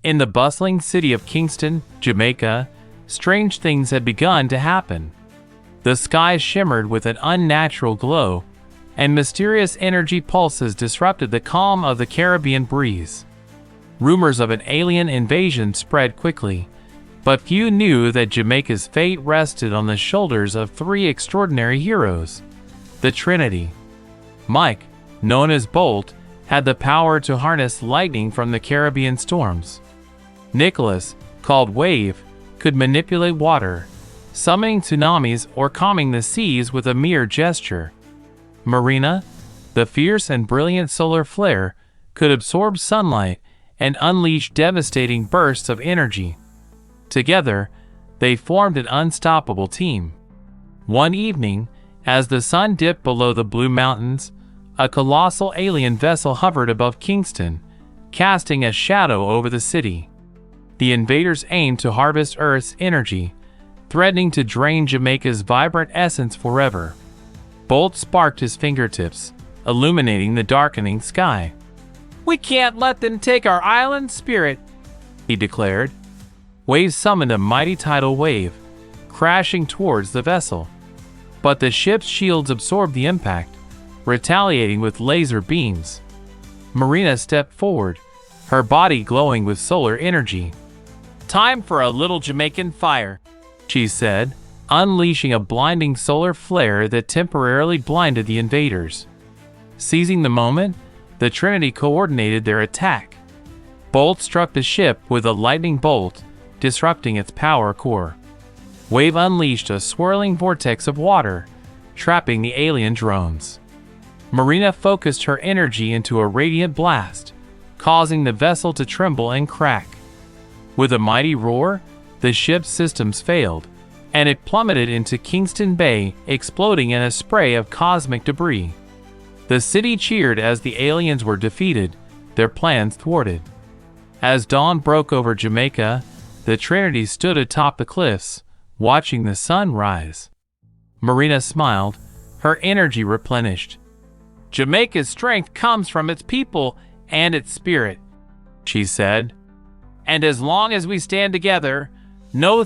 In the bustling city of Kingston, Jamaica, strange things had begun to happen. The sky shimmered with an unnatural glow, and mysterious energy pulses disrupted the calm of the Caribbean breeze. Rumors of an alien invasion spread quickly, but few knew that Jamaica's fate rested on the shoulders of three extraordinary heroes. The Trinity. Mike, known as Bolt, had the power to harness lightning from the Caribbean storms. Nicholas, called Wave, could manipulate water, summoning tsunamis or calming the seas with a mere gesture. Marina, the fierce and brilliant solar flare, could absorb sunlight and unleash devastating bursts of energy. Together, they formed an unstoppable team. One evening, as the sun dipped below the Blue Mountains, a colossal alien vessel hovered above Kingston, casting a shadow over the city. The invaders aimed to harvest Earth's energy, threatening to drain Jamaica's vibrant essence forever. Bolt sparked his fingertips, illuminating the darkening sky. "We can't let them take our island spirit," he declared. Wave summoned a mighty tidal wave, crashing towards the vessel. But the ship's shields absorbed the impact, retaliating with laser beams. Marina stepped forward, her body glowing with solar energy. "Time for a little Jamaican fire," she said, unleashing a blinding solar flare that temporarily blinded the invaders. Seizing the moment, the Trinity coordinated their attack. Bolt struck the ship with a lightning bolt, disrupting its power core. Wave unleashed a swirling vortex of water, trapping the alien drones. Marina focused her energy into a radiant blast, causing the vessel to tremble and crack. With a mighty roar, the ship's systems failed, and it plummeted into Kingston Bay, exploding in a spray of cosmic debris. The city cheered as the aliens were defeated, their plans thwarted. As dawn broke over Jamaica, the Trinity stood atop the cliffs, watching the sun rise. Marina smiled, her energy replenished. "Jamaica's strength comes from its people and its spirit," she said. "And as long as we stand together, no